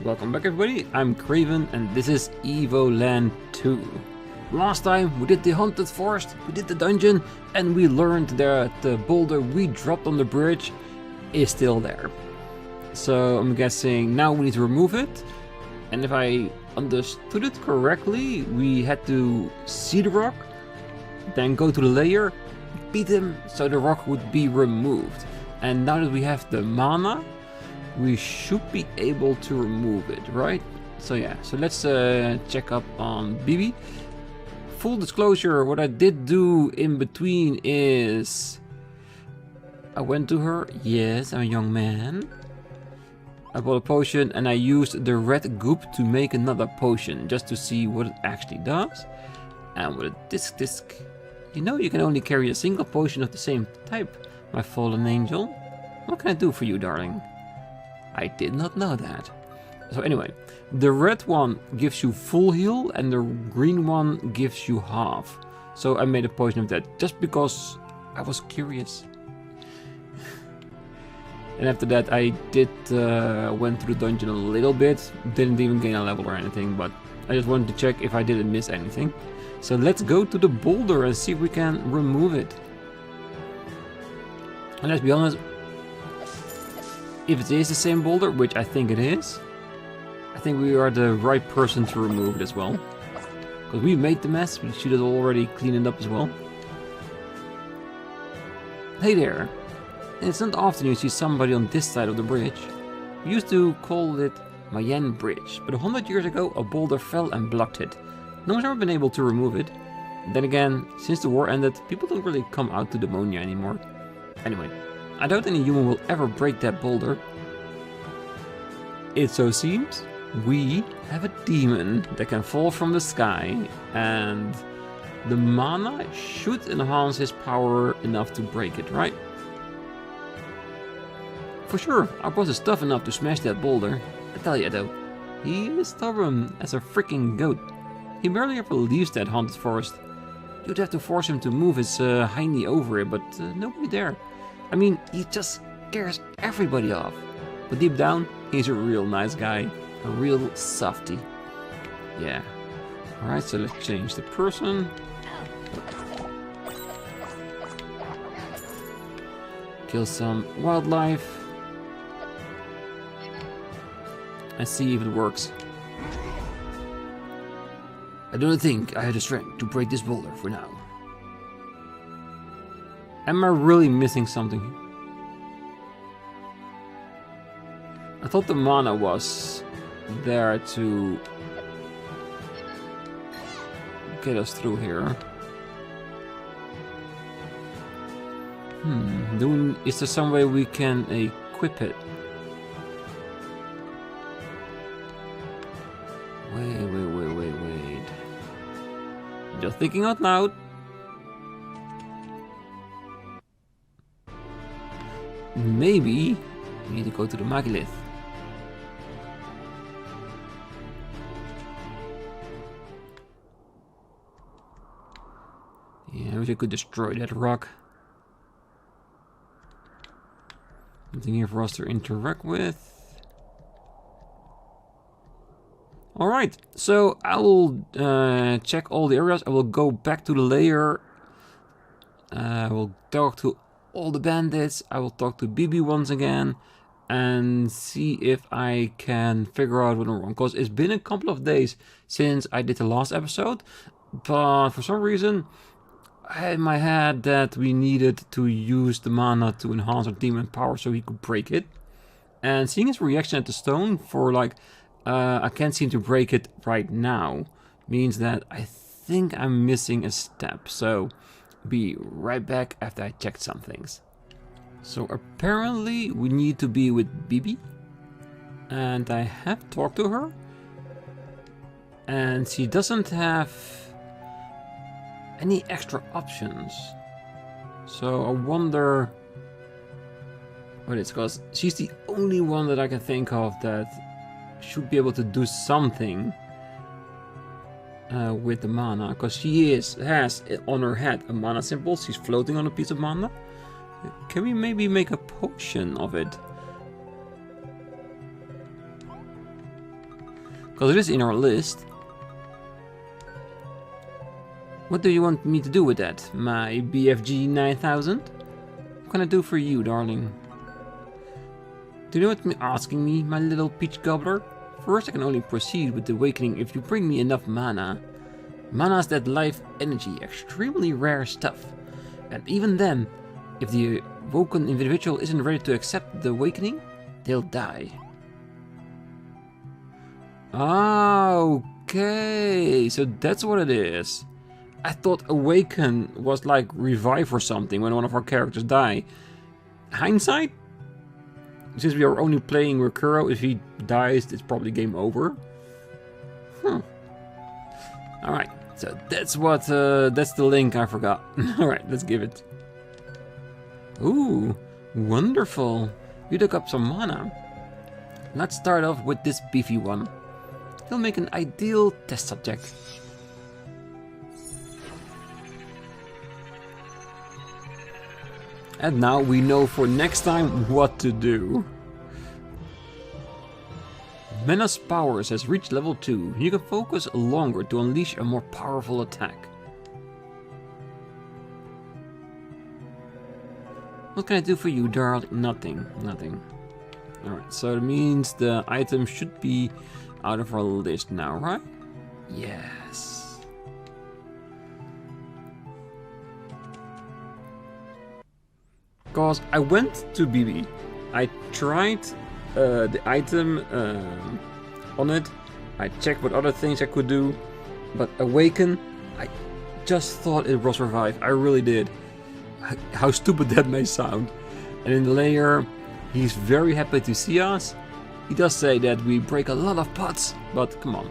Welcome back everybody, I'm Craven and this is Evoland 2. Last time we did the haunted forest, we did the dungeon, and we learned that the boulder we dropped on the bridge is still there. So I'm guessing now we need to remove it, and if I understood it correctly, we had to see the rock, then go to the layer, beat him so the rock would be removed. And now that we have the mana, we should be able to remove it, right? So yeah, so let's check up on Bibi. Full disclosure, what I did do in between is I went to her. Yes, I'm a young man. I bought a potion and I used the red goop to make another potion just to see what it actually does. And with a disc, you know you can only carry a single potion of the same type, my fallen angel. What can I do for you, darling? I did not know that. So anyway, the red one gives you full heal and the green one gives you half. So I made a potion of that just because I was curious. And after that I did went through the dungeon a little bit. Didn't even gain a level or anything, but I just wanted to check if I didn't miss anything. So let's go to the boulder and see if we can remove it. And let's be honest, if it is the same boulder, which I think it is, I think we are the right person to remove it as well. Because we made the mess, we should have already cleaned it up as well. Hey there. It's not often you see somebody on this side of the bridge. We used to call it Mayen Bridge, but 100 years ago a boulder fell and blocked it. No one's ever been able to remove it. Then again, since the war ended, people don't really come out to Demonia anymore. Anyway, I doubt any human will ever break that boulder. It so seems we have a demon that can fall from the sky, and the mana should enhance his power enough to break it, right? For sure, our boss is tough enough to smash that boulder. I tell you though, he is stubborn as a freaking goat. He barely ever leaves that haunted forest. You'd have to force him to move his hiney over it, but nobody there. I mean, he just scares everybody off. But deep down, he's a real nice guy. A real softy. Yeah. Alright, so let's change the person. Kill some wildlife. And see if it works. I don't think I had the strength to break this boulder for now. Am I really missing something here? I thought the mana was there to get us through here. Is there some way we can equip it? Wait. Just thinking out loud. Maybe we need to go to the Megalith. Yeah, I wish I could destroy that rock. Nothing here for us to interact with. Alright, so I will check all the areas. I will go back to the lair. I will talk to all the bandits. I will talk to Bibi once again and see if I can figure out what I'm wrong. Because it's been a couple of days since I did the last episode, but for some reason I had in my head that we needed to use the mana to enhance our demon power so he could break it. And seeing his reaction at the stone for like I can't seem to break it right now means that I think I'm missing a step. So be right back after I checked some things. So apparently we need to be with Bibi, and I have talked to her, and she doesn't have any extra options. So I wonder what it's, because she's the only one that I can think of that should be able to do something with the mana, because she has on her head a mana symbol. She's floating on a piece of mana. Can we maybe make a potion of it? Because it is in our list. What do you want me to do with that? My BFG 9000? What can I do for you, darling? Do you know what you're asking me, my little peach gobbler? First, I can only proceed with the awakening if you bring me enough mana. Mana's that life energy, extremely rare stuff. And even then, if the awoken individual isn't ready to accept the awakening, they'll die. Ah, okay, so that's what it is. I thought awaken was like revive or something when one of our characters die. Hindsight? Since we are only playing with Shiro, if he dies, it's probably game over. Alright, so that's what, that's the link I forgot. Alright, let's give it. Ooh, wonderful. You took up some mana. Let's start off with this beefy one. He'll make an ideal test subject. And now we know for next time what to do. Menace powers has reached level 2. You can focus longer to unleash a more powerful attack. What can I do for you, darling? Nothing. Nothing. Alright, so it means the item should be out of our list now, right? Yes. Because I went to BB. I tried the item on it. I checked what other things I could do. But Awaken, I just thought it was Revive. I really did. How stupid that may sound. And in the layer, he's very happy to see us. He does say that we break a lot of pots, but come on.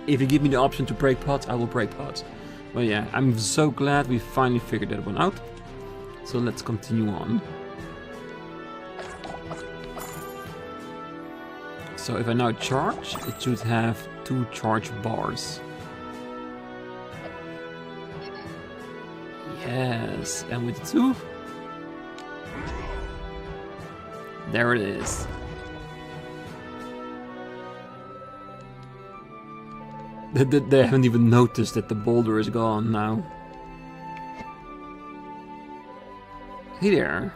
If you give me the option to break pots, I will break pots. But yeah, I'm so glad we finally figured that one out. So let's continue on. So if I now charge, it should have 2 charge bars. Yes, and with 2, there it is. They haven't even noticed that the boulder is gone now. Hey there.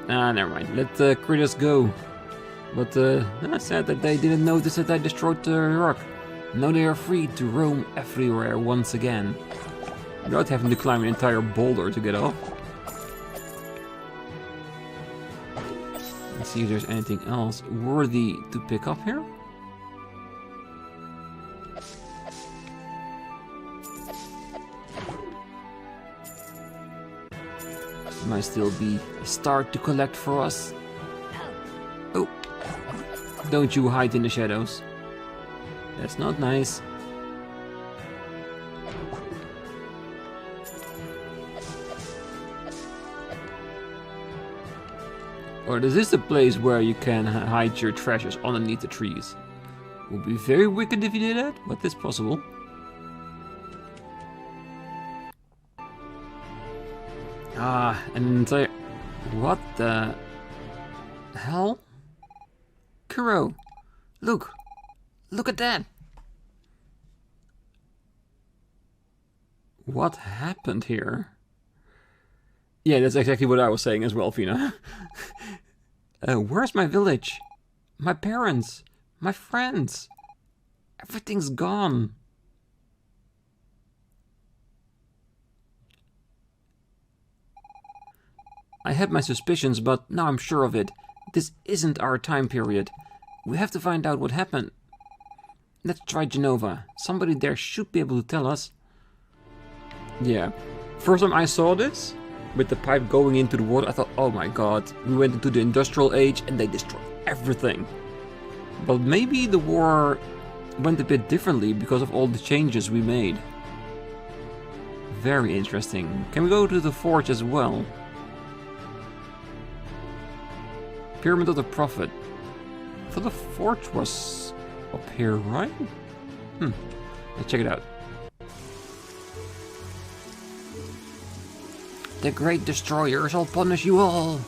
Ah, never mind. Let the critters go. But I said that they didn't notice that I destroyed the rock. Now they are free to roam everywhere once again. Without having to climb an entire boulder to get off. Let's see if there's anything else worthy to pick up here. Might still be a star to collect for us. Oh, don't you hide in the shadows. That's not nice. Or this is the place where you can hide your treasures underneath the trees. It would be very wicked if you did that, but it's possible. Ah, an entire... What the... hell? Shiro, look! Look at that! What happened here? Yeah, that's exactly what I was saying as well, Fina. Where's my village? My parents? My friends? Everything's gone. I had my suspicions, but now I'm sure of it. This isn't our time period. We have to find out what happened. Let's try Genova. Somebody there should be able to tell us. Yeah. First time I saw this, with the pipe going into the water, I thought, oh my god, we went into the industrial age and they destroyed everything. But maybe the war went a bit differently because of all the changes we made. Very interesting. Can we go to the forge as well? Pyramid of the Prophet. I thought the forge was up here, right? Let's check it out. The Great Destroyer shall punish you all.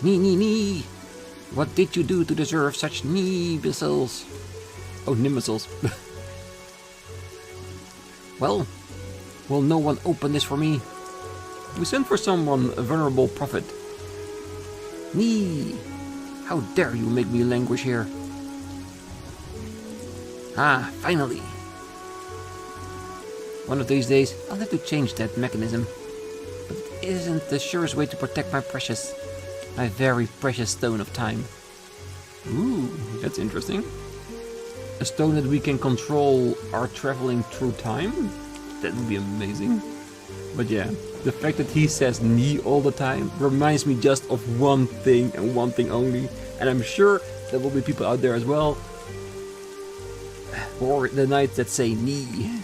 Nee. What did you do to deserve such missiles? Oh, missiles. Well, will no one open this for me? We sent for someone, a venerable prophet. Nee! How dare you make me languish here? Ah, finally! One of these days, I'll have to change that mechanism. But it isn't the surest way to protect my very precious stone of time. Ooh, that's interesting. A stone that we can control our traveling through time? That would be amazing. But yeah, the fact that he says "nee" all the time reminds me just of one thing and one thing only. And I'm sure there will be people out there as well. Or the knights that say "nee."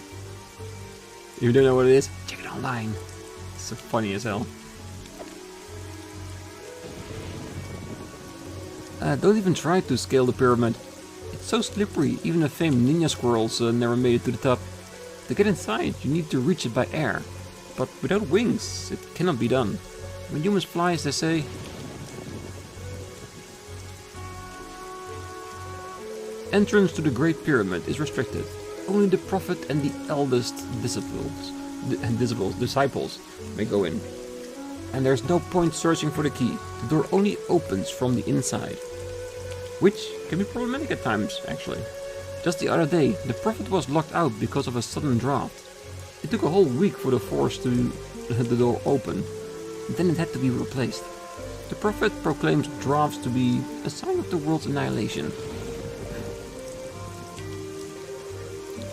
If you don't know what it is, check it online. It's so funny as hell. Don't even try to scale the pyramid. It's so slippery, even the famed ninja squirrels never made it to the top. To get inside, you need to reach it by air. But without wings, it cannot be done. When humans fly, as they say. Entrance to the Great Pyramid is restricted. Only the Prophet and the eldest disciples may go in. And there's no point searching for the key. The door only opens from the inside. Which can be problematic at times, actually. Just the other day, the Prophet was locked out because of a sudden draft. It took a whole week for the force to the door open, and then it had to be replaced. The Prophet proclaims drafts to be a sign of the world's annihilation.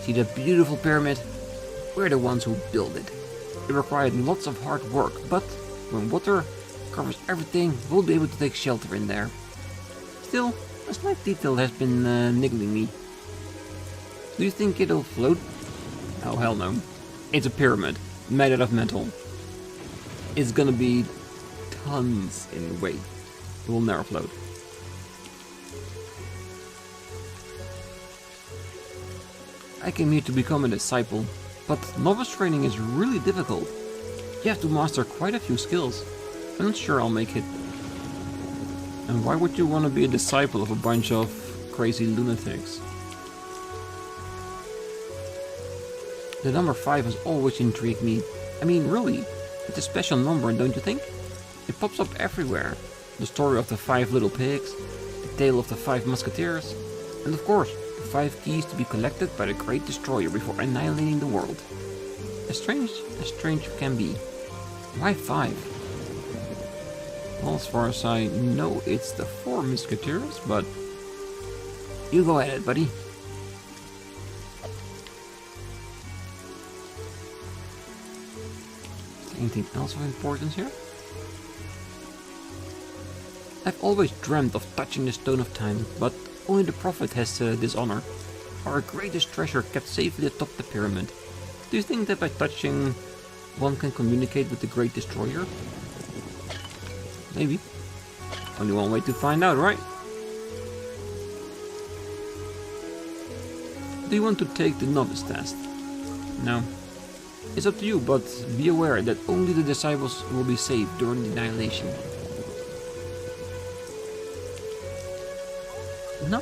See that beautiful pyramid? We're the ones who built it. It required lots of hard work, but when water covers everything, we'll be able to take shelter in there. Still, a slight detail has been niggling me. Do you think it'll float? Oh, hell no. It's a pyramid, made out of metal. It's gonna be tons in weight. It will never float. I came here to become a disciple, but novice training is really difficult. You have to master quite a few skills. I'm not sure I'll make it. And why would you want to be a disciple of a bunch of crazy lunatics? The number 5 has always intrigued me. I mean, really, it's a special number, don't you think? It pops up everywhere. The story of the 5 little pigs, the tale of the 5 musketeers, and of course, the 5 keys to be collected by the Great Destroyer before annihilating the world. As strange can be. Why 5? Well, as far as I know, it's the 4 musketeers, but you go ahead, buddy. Anything else of importance here? I've always dreamt of touching the Stone of Time, but only the Prophet has this honor. Our greatest treasure kept safely atop the pyramid. Do you think that by touching one can communicate with the Great Destroyer? Maybe. Only one way to find out, right? Do you want to take the novice test? No. It's up to you, but be aware that only the disciples will be saved during the annihilation. No.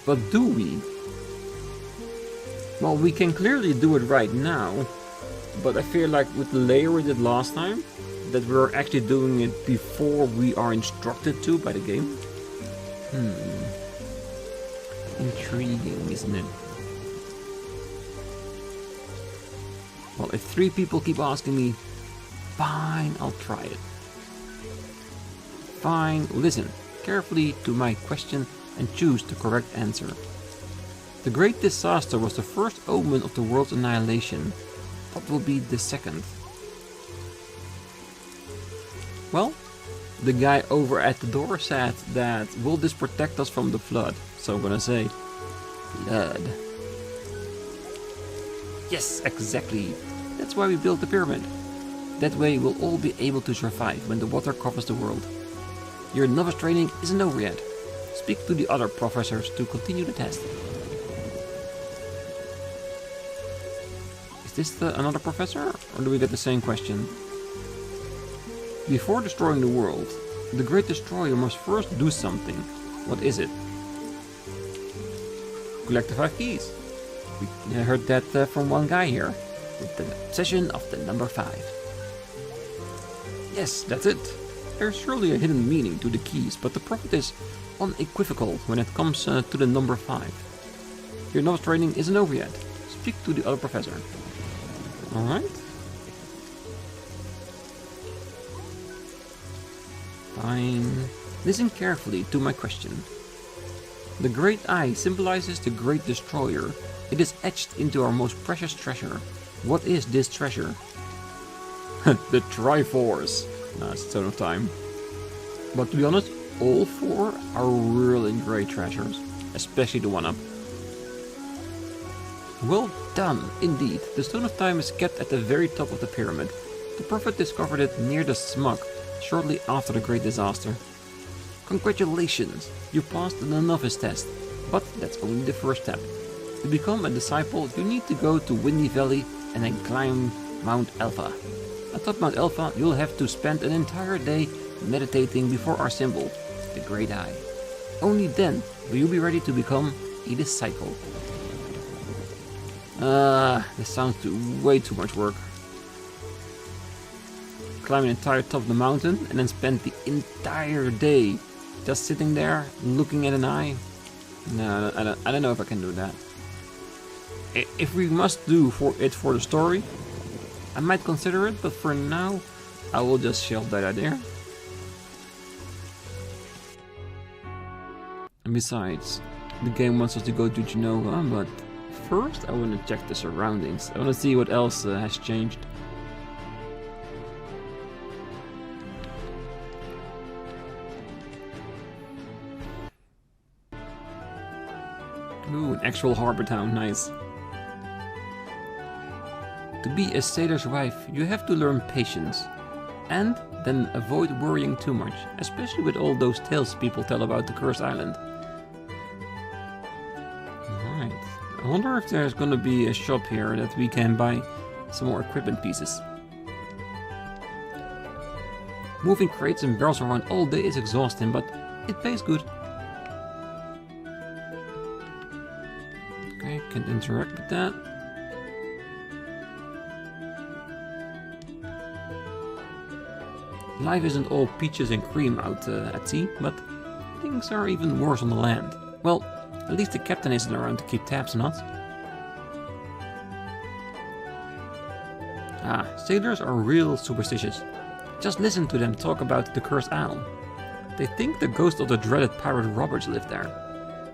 But do we? Well, we can clearly do it right now, but I feel like with the layer we did last time, that we're actually doing it before we are instructed to by the game. Intriguing, isn't it? Well, if 3 people keep asking me, fine, I'll try it. Fine, listen carefully to my question and choose the correct answer. The great disaster was the first omen of the world's annihilation. What will be the second? Well, the guy over at the door said that, will this protect us from the flood? So I'm gonna say, flood. Yes, exactly. That's why we built the pyramid. That way we'll all be able to survive when the water covers the world. Your novice training isn't over yet. Speak to the other professors to continue the test. Is this another professor, or do we get the same question? Before destroying the world, the Great Destroyer must first do something. What is it? Collect the 5 keys. We heard that from one guy here, with the obsession of the number 5. Yes, that's it. There's surely a hidden meaning to the keys, but the prophet is unequivocal when it comes to the number 5. Your novice training isn't over yet. Speak to the other professor. Alright. Fine. Listen carefully to my question. The Great Eye symbolizes the Great Destroyer. It is etched into our most precious treasure. What is this treasure? The Triforce. Nah, it's Stone of Time. But to be honest, all 4 are really great treasures. Especially the 1-up. Well done, indeed. The Stone of Time is kept at the very top of the pyramid. The prophet discovered it near the smog, shortly after the Great Disaster. Congratulations, you passed the novice test, but that's only the first step. To become a disciple, you need to go to Windy Valley and then climb Mount Alpha. Atop Mount Alpha, you'll have to spend an entire day meditating before our symbol, the Great Eye. Only then will you be ready to become a disciple. This sounds way too much work. Climb an entire top of the mountain and then spend the entire day just sitting there looking at an eye. No, I don't know if I can do that. If we must do for the story, I might consider it, but for now, I will just shelve that idea. And besides, the game wants us to go to Genova, but first I want to check the surroundings. I want to see what else has changed. Ooh, an actual harbor town, nice. To be a sailor's wife, you have to learn patience. And then avoid worrying too much, especially with all those tales people tell about the Cursed Island. Alright, I wonder if there's gonna be a shop here that we can buy some more equipment pieces. Moving crates and barrels around all day is exhausting, but it pays good. Okay, can't interact with that. Life isn't all peaches and cream out at sea, but things are even worse on the land. Well, at least the captain isn't around to keep tabs on us. Ah, sailors are real superstitious. Just listen to them talk about the Cursed Isle. They think the ghost of the dreaded pirate Roberts lived there.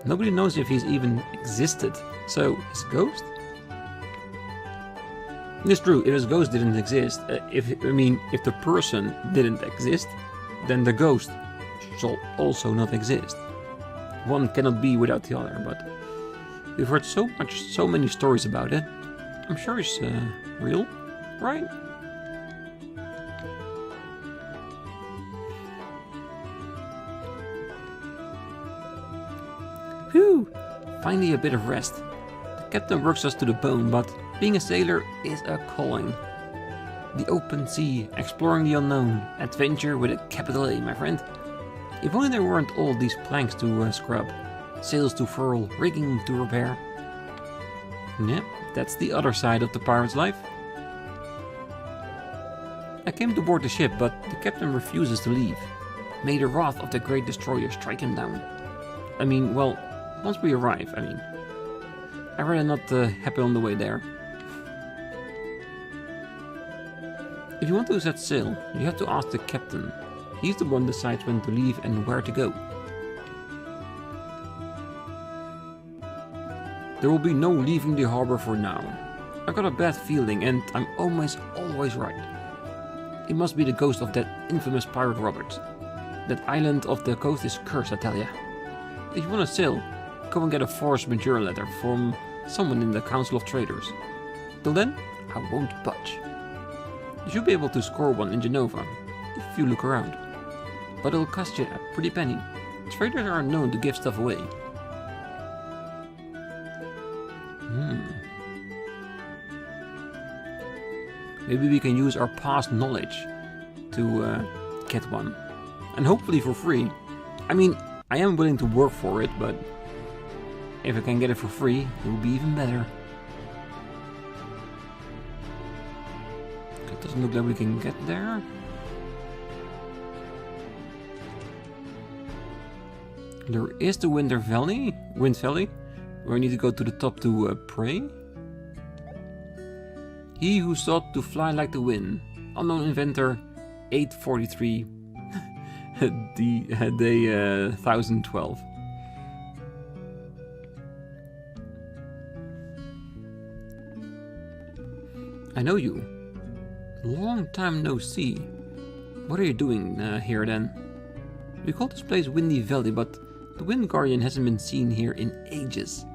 Nobody knows if he's even existed, so his ghost? It's true, if his ghost didn't exist, if the person didn't exist, then the ghost shall also not exist. One cannot be without the other, but we've heard so many stories about it. I'm sure it's real, right? Whew! Finally a bit of rest. The captain works us to the bone, but being a sailor is a calling. The open sea, exploring the unknown, adventure with a capital A, my friend. If only there weren't all these planks to scrub, sails to furl, rigging to repair. Yep, that's the other side of the pirate's life. I came to board the ship, but the captain refuses to leave. May the wrath of the Great Destroyer strike him down. Well, once we arrive, I'd rather not happen on the way there. If you want to set sail, you have to ask the captain. He's the one who decides when to leave and where to go. There will be no leaving the harbor for now. I got a bad feeling and I'm almost always right. It must be the ghost of that infamous pirate Robert. That island off the coast is cursed, I tell ya. If you want to sail, go and get a force majeure letter from someone in the Council of Traders. Till then, I won't budge. You should be able to score one in Genova, if you look around. But it'll cost you a pretty penny. Traders are known to give stuff away. Maybe we can use our past knowledge to get one. And hopefully for free. I mean, I am willing to work for it, but if I can get it for free, it will be even better. It doesn't look like we can get there. There is the Wind Valley, where I need to go to the top to pray. He who sought to fly like the wind. Unknown inventor, 843, day 1012. I know you. Long time no see. What are you doing here then? We call this place Windy Valley, but the Wind Guardian hasn't been seen here in ages.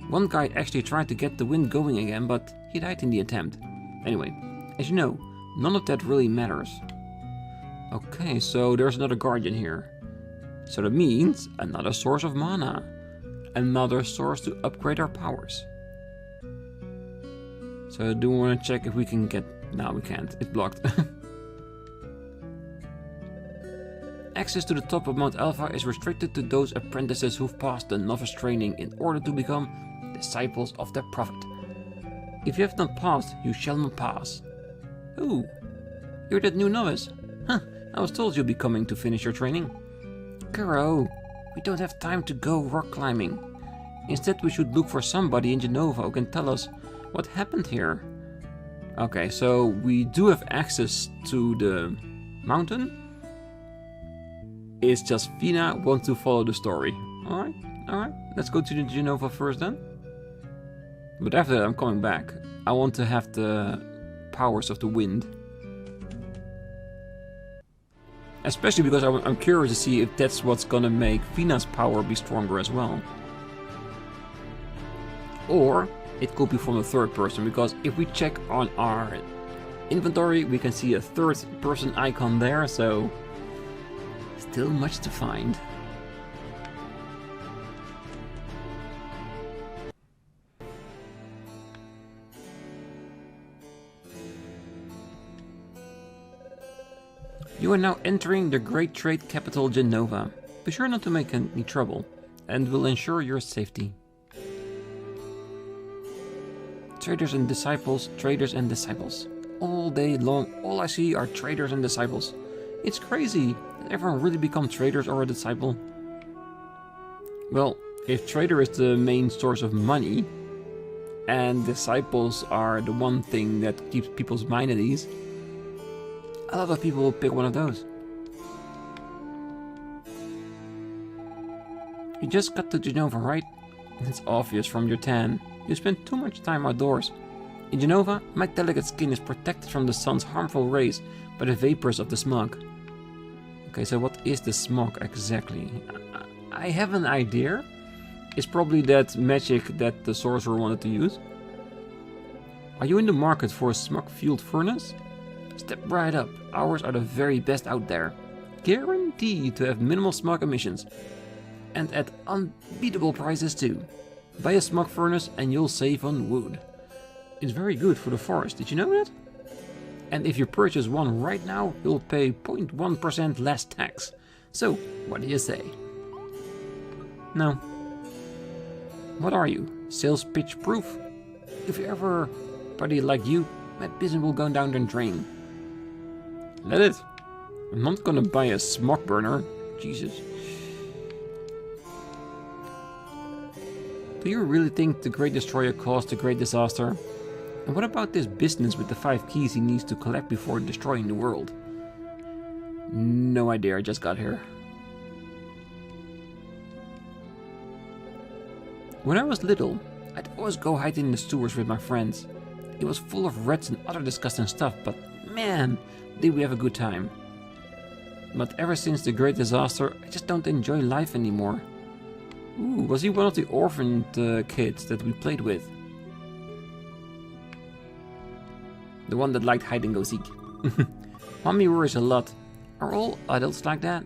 One guy actually tried to get the wind going again, but he died in the attempt. Anyway, as you know, none of that really matters. Okay, so there's another guardian here. So that means another source of mana. Another source to upgrade our powers. So do we want to check if we can get... No, we can't. It's blocked. Access to the top of Mount Alpha is restricted to those apprentices who've passed the novice training in order to become disciples of the Prophet. If you have not passed, you shall not pass. Oh, you're that new novice? Huh, I was told you'd be coming to finish your training. Kuro, we don't have time to go rock climbing. Instead, we should look for somebody in Genova who can tell us what happened here. Okay, so we do have access to the mountain. It's just Fina wants to follow the story. Alright, let's go to the Genova first then. But after that I'm coming back. I want to have the powers of the wind. Especially because I'm curious to see if that's what's gonna make Fina's power be stronger as well. Or it could be from the third person, because if we check on our inventory we can see a third person icon there, so still much to find. You are now entering the great trade capital Genova. Be sure not to make any trouble, and will ensure your safety. Traders and disciples, traders and disciples. All day long, all I see are traders and disciples. It's crazy. Did everyone really become traders or a disciple? Well, if trader is the main source of money, and disciples are the one thing that keeps people's mind at ease, a lot of people will pick one of those. You just got to Genova, right? It's obvious from your tan. You spend too much time outdoors. In Genova, my delicate skin is protected from the sun's harmful rays by the vapors of the smog. Okay, so what is the smog exactly? I have an idea. It's probably that magic that the sorcerer wanted to use. Are you in the market for a smog-fueled furnace? Step right up. Ours are the very best out there. Guaranteed to have minimal smog emissions. And at unbeatable prices too. Buy a smog furnace and you'll save on wood. It's very good for the forest, did you know that? And if you purchase one right now, you'll pay 0.1% less tax. So, what do you say? No. What are you? Sales pitch proof? If you ever buddy like you, my business will go down the drain. Let it. I'm not gonna buy a smog burner. Jesus. Do you really think the Great Destroyer caused the Great Disaster? And what about this business with the 5 keys he needs to collect before destroying the world? No idea, I just got here. When I was little, I'd always go hide in the sewers with my friends. It was full of rats and other disgusting stuff, but man, did we have a good time. But ever since the Great Disaster, I just don't enjoy life anymore. Ooh, was he one of the orphaned kids that we played with? The one that liked hide and go seek. Mommy worries a lot. Are all adults like that?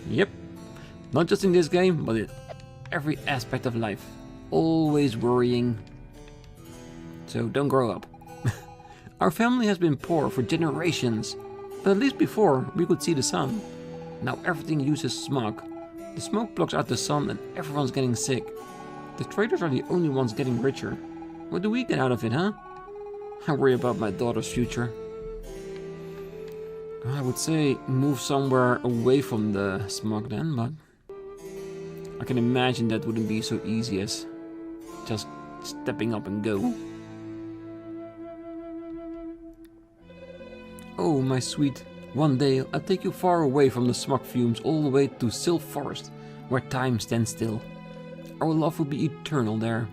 Yep. Not just in this game, but in every aspect of life. Always worrying. So don't grow up. Our family has been poor for generations. But at least before, we could see the sun. Now everything uses smog. The smoke blocks out the sun and everyone's getting sick. The traders are the only ones getting richer. What do we get out of it, huh? I worry about my daughter's future. I would say move somewhere away from the smog then, but I can imagine that wouldn't be so easy as just stepping up and go. Oh, my sweet. One day I'll take you far away from the smog fumes all the way to Sylph Forest, where time stands still. Our love will be eternal there.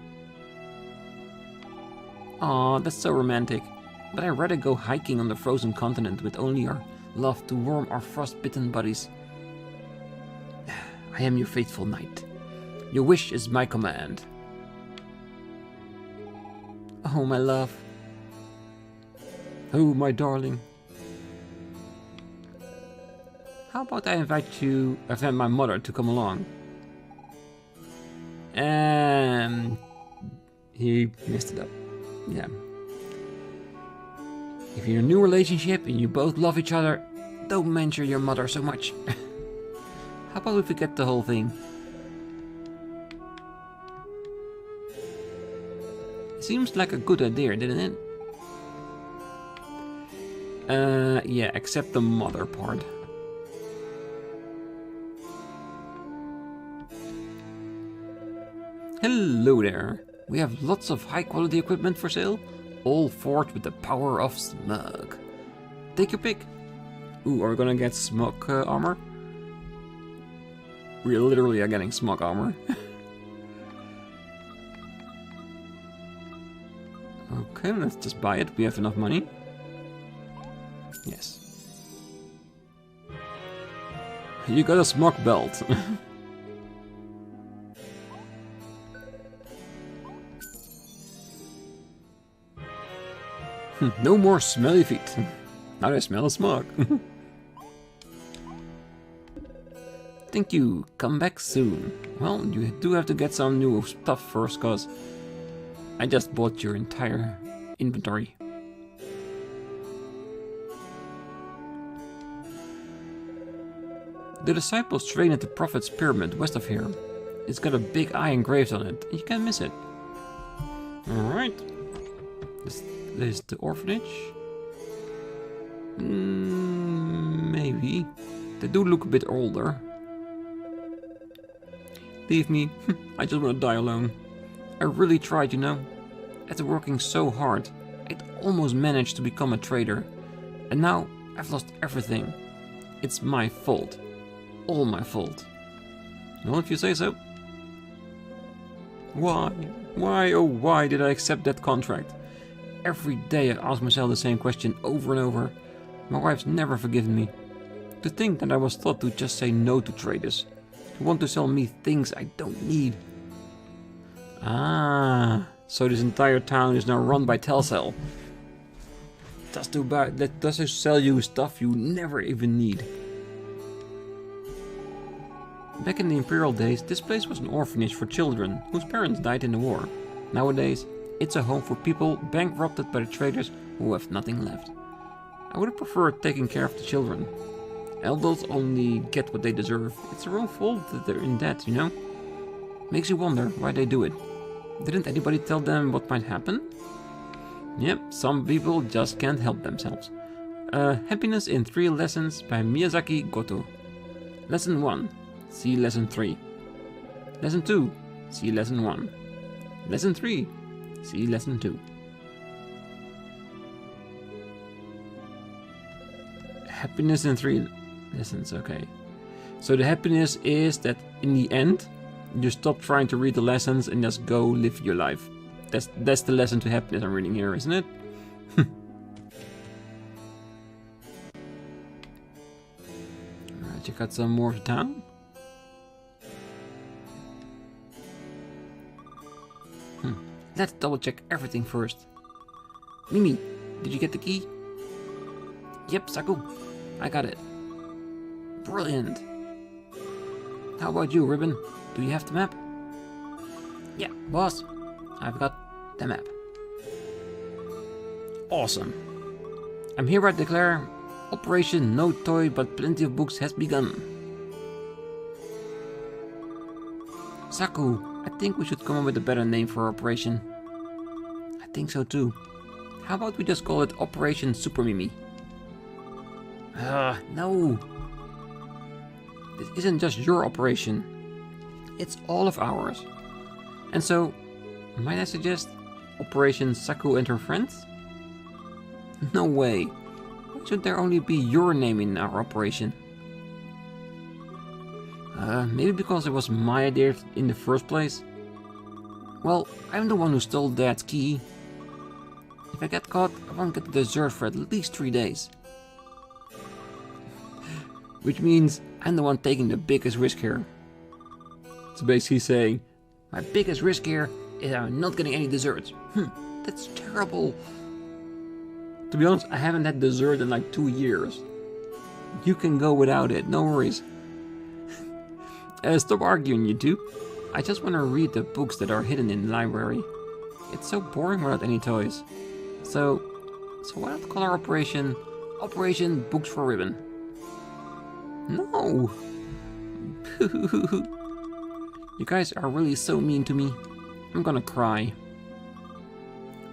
Aw, that's so romantic. But I'd rather go hiking on the frozen continent with only our love to warm our frost-bitten bodies. I am your faithful knight. Your wish is my command. Oh, my love. Oh, my darling. How about I invite my mother to come along? And he messed it up. Yeah. If you're in a new relationship and you both love each other, don't mention your mother so much. How about we forget the whole thing? Seems like a good idea, didn't it? Yeah, except the mother part. Hello there. We have lots of high quality equipment for sale, all forged with the power of smog. Take your pick. Ooh, are we gonna get smog armor? We literally are getting smog armor. Okay, let's just buy it. We have enough money. Yes. You got a smog belt. No more smelly feet. Now they smell of smog. Thank you. Come back soon. Well, you do have to get some new stuff first, cause I just bought your entire inventory. The disciples train at the Prophet's Pyramid west of here. It's got a big eye engraved on it, and you can't miss it. Alright. This is the orphanage. Maybe. They do look a bit older. Leave me. I just want to die alone. I really tried, you know. After working so hard, I'd almost managed to become a trader. And now I've lost everything. It's my fault. All my fault. Well, if you say so. Why? Why, oh why did I accept that contract? Every day I ask myself the same question over and over. My wife's never forgiven me. To think that I was taught to just say no to traders. Who want to sell me things I don't need. Ah, so this entire town is now run by Telcel. That does sell you stuff you never even need. Back in the Imperial days, this place was an orphanage for children whose parents died in the war. Nowadays, it's a home for people bankrupted by the traders who have nothing left. I would have preferred taking care of the children. Adults only get what they deserve. It's their own fault that they're in debt, you know? Makes you wonder why they do it. Didn't anybody tell them what might happen? Yep, some people just can't help themselves. Happiness in 3 Lessons by Miyazaki Goto. Lesson 1. See Lesson 3. Lesson 2. See Lesson 1. Lesson 3. See Lesson 2. Happiness in 3 lessons, okay. So the happiness is that in the end, you stop trying to read the lessons and just go live your life. That's the lesson to happiness I'm reading here, isn't it? Alright, check out some more of the town. Let's double check everything first. Mimi, did you get the key? Yep, Saku. I got it. Brilliant. How about you, Ribbon? Do you have the map? Yeah, boss. I've got the map. Awesome. I'm hereby declare Operation No Toy But Plenty of Books has begun. Saku, I think we should come up with a better name for our operation. I think so too. How about we just call it Operation Super Mimi? No. This isn't just your operation. It's all of ours. And so, might I suggest Operation Saku and her friends? No way. Why should there only be your name in our operation? Maybe because it was my idea in the first place? Well, I'm the one who stole Dad's key. If I get caught, I won't get the dessert for at least 3 days. Which means I'm the one taking the biggest risk here. It's basically saying, my biggest risk here is I'm not getting any desserts. That's terrible. To be honest, I haven't had dessert in like 2 years. You can go without it, no worries. Stop arguing, you two. I just want to read the books that are hidden in the library. It's so boring without any toys. So why not call our operation Operation Books for Ribbon? No! You guys are really so mean to me. I'm gonna cry.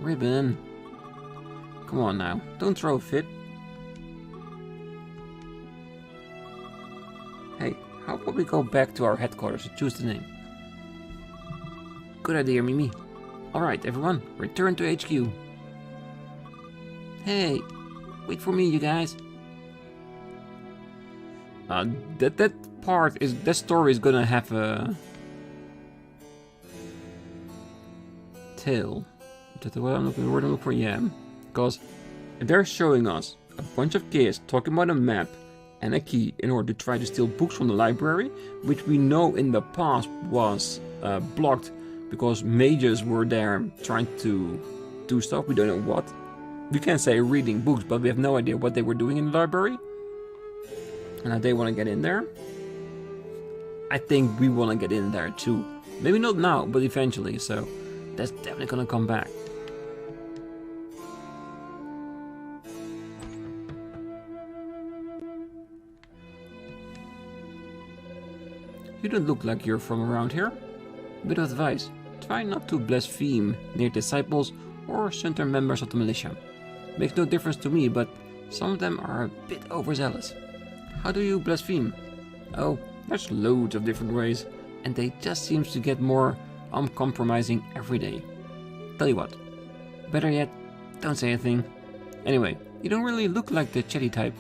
Ribbon. Come on now, don't throw a fit. Hey, how about we go back to our headquarters to choose the name? Good idea, Mimi. Alright, everyone, return to HQ. Hey, wait for me, you guys. That story is gonna have a tail. Is that the word I'm looking for? Yeah, because they're showing us a bunch of kids talking about a map and a key in order to try to steal books from the library, which we know in the past was blocked because mages were there trying to do stuff. We don't know what. We can say reading books, but we have no idea what they were doing in the library. And they want to get in there. I think we want to get in there too. Maybe not now, but eventually, so that's definitely gonna come back. You don't look like you're from around here. Bit of advice, try not to blaspheme near disciples or center members of the militia. Makes no difference to me, but some of them are a bit overzealous. How do you blaspheme? Oh, there's loads of different ways, and they just seem to get more uncompromising every day. Tell you what, better yet, don't say a thing. Anyway, you don't really look like the chatty type.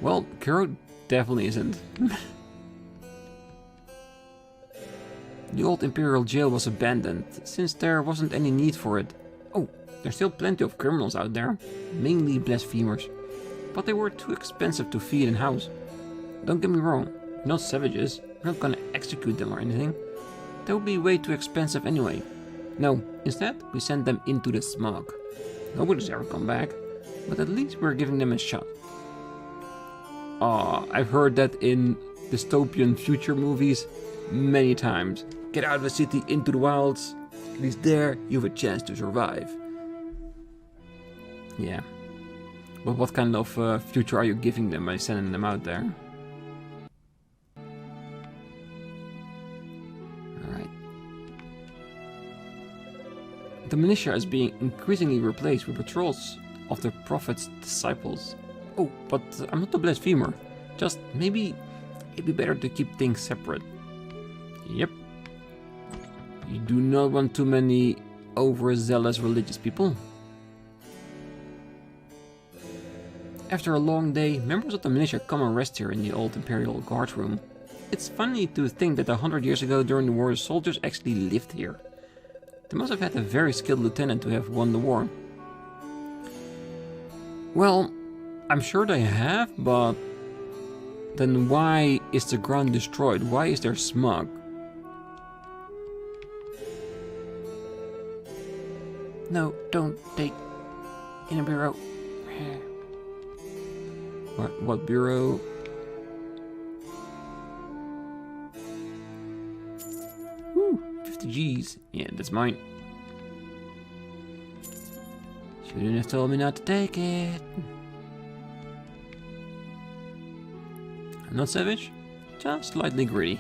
Well, Kuro definitely isn't. The old Imperial jail was abandoned, since there wasn't any need for it. Oh, there's still plenty of criminals out there, mainly blasphemers. But they were too expensive to feed and house. Don't get me wrong, we're not savages, we're not gonna execute them or anything. That would be way too expensive anyway. No, instead we send them into the smog. Nobody's ever come back, but at least we're giving them a shot. I've heard that in dystopian future movies many times. Get out of the city into the wilds, at least there you have a chance to survive. Yeah. But what kind of future are you giving them by sending them out there? Alright. The militia is being increasingly replaced with patrols of the Prophet's disciples. Oh, but I'm not a blasphemer. Just maybe it'd be better to keep things separate. Yep. You do not want too many overzealous religious people. After a long day, members of the militia come and rest here in the old Imperial Guard room. It's funny to think that 100 years ago during the war, soldiers actually lived here. They must have had a very skilled lieutenant to have won the war. Well, I'm sure they have, but then why is the ground destroyed? Why is there smog? No, don't take in a bureau. What bureau? Woo, 50 G's. Yeah, that's mine. Shouldn't have told me not to take it. I'm not savage, just slightly greedy.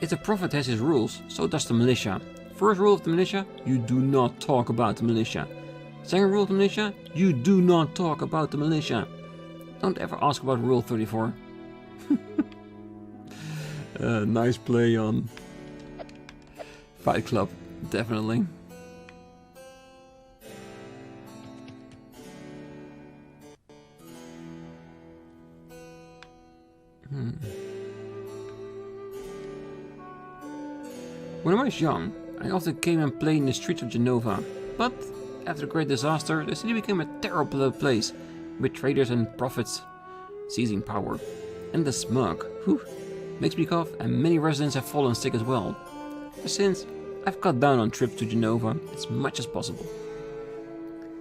If the prophet has his rules, so does the militia. First rule of the militia, you do not talk about the militia. Second rule of the militia, you do not talk about the militia. Don't ever ask about rule 34. Nice play on Fight Club, definitely. When I was young, I often came and played in the streets of Genova, but after the great disaster, the city became a terrible place, with traders and prophets seizing power. And the smog, whew, makes me cough, and many residents have fallen sick as well. Ever since, I've cut down on trips to Genova as much as possible.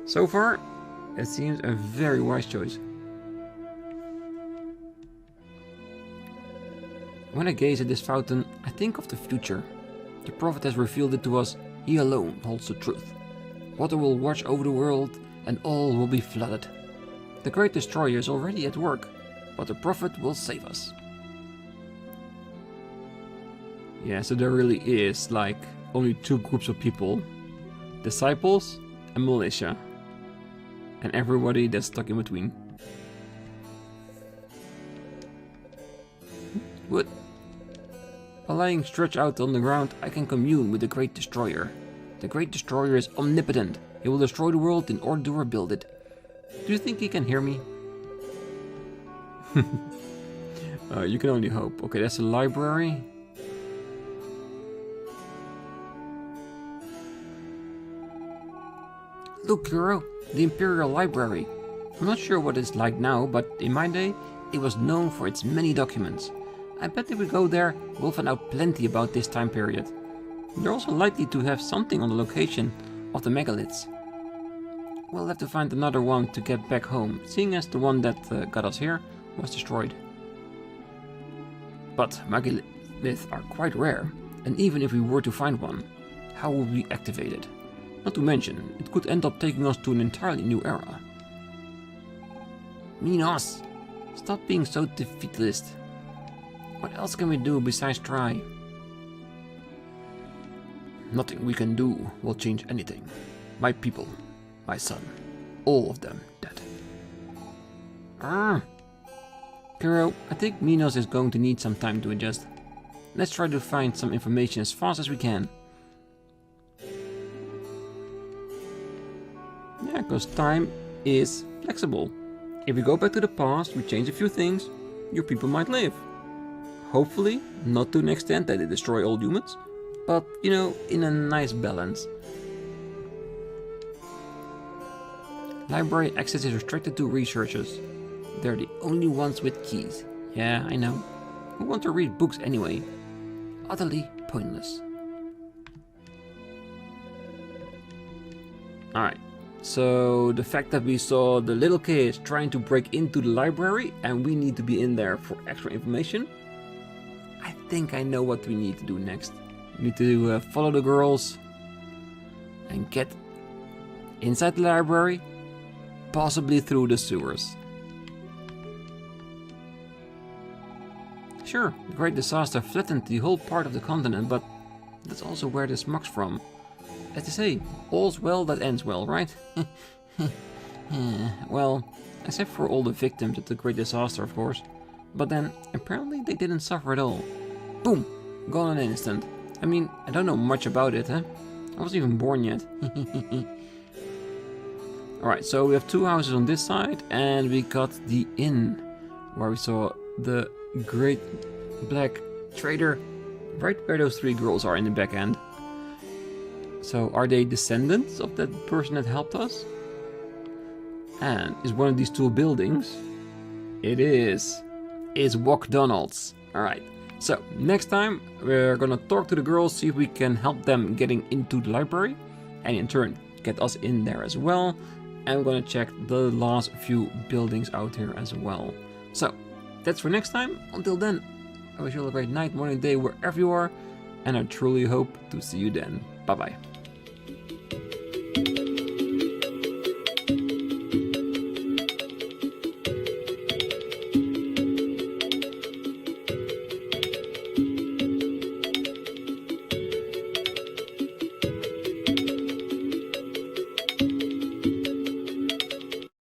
So far, it seems a very wise choice. When I gaze at this fountain, I think of the future. The prophet has revealed it to us. He alone holds the truth. Water will watch over the world, and all will be flooded. The great destroyer is already at work, but the prophet will save us. Yeah, so there really is like only two groups of people. Disciples and militia. And everybody that's stuck in between. What? While lying stretched out on the ground, I can commune with the Great Destroyer. The Great Destroyer is omnipotent. He will destroy the world in order to rebuild it. Do you think he can hear me? You can only hope. Okay, that's a library. Look, Shiro, the Imperial Library. I'm not sure what it's like now, but in my day, it was known for its many documents. I bet if we go there, we'll find out plenty about this time period. They're also likely to have something on the location of the megaliths. We'll have to find another one to get back home, seeing as the one that got us here was destroyed. But megaliths are quite rare, and even if we were to find one, how would we activate it? Not to mention, it could end up taking us to an entirely new era. Minos! Stop being so defeatist. What else can we do besides try? Nothing we can do will change anything. My people, my son, all of them dead. Shiro, I think Minos is going to need some time to adjust. Let's try to find some information as fast as we can. Yeah, because time is flexible. If we go back to the past, we change a few things, your people might live. Hopefully, not to an extent that they destroy all humans, but, you know, in a nice balance. Library access is restricted to researchers. They're the only ones with keys. Yeah, I know. Who want to read books anyway? Utterly pointless. Alright, so the fact that we saw the little kids trying to break into the library and we need to be in there for extra information, I think I know what we need to do next. We need to follow the girls and get inside the library, possibly through the sewers. Sure, the great disaster flattened the whole part of the continent, but that's also where the smog's from. As they say, all's well that ends well, right? Well, except for all the victims of the great disaster, of course. But then, apparently they didn't suffer at all. Boom! Gone in an instant. I mean, I don't know much about it, huh? I wasn't even born yet. Alright, so we have two houses on this side, and we got the inn, where we saw the great black trader, right where those three girls are in the back end. So, are they descendants of that person that helped us? And is one of these two buildings? It is. It's McDonald's. Alright, so next time we're gonna talk to the girls, see if we can help them getting into the library, and in turn get us in there as well. And we're gonna check the last few buildings out here as well. So, that's for next time. Until then, I wish you all a great night, morning, day, wherever you are, and I truly hope to see you then. Bye bye.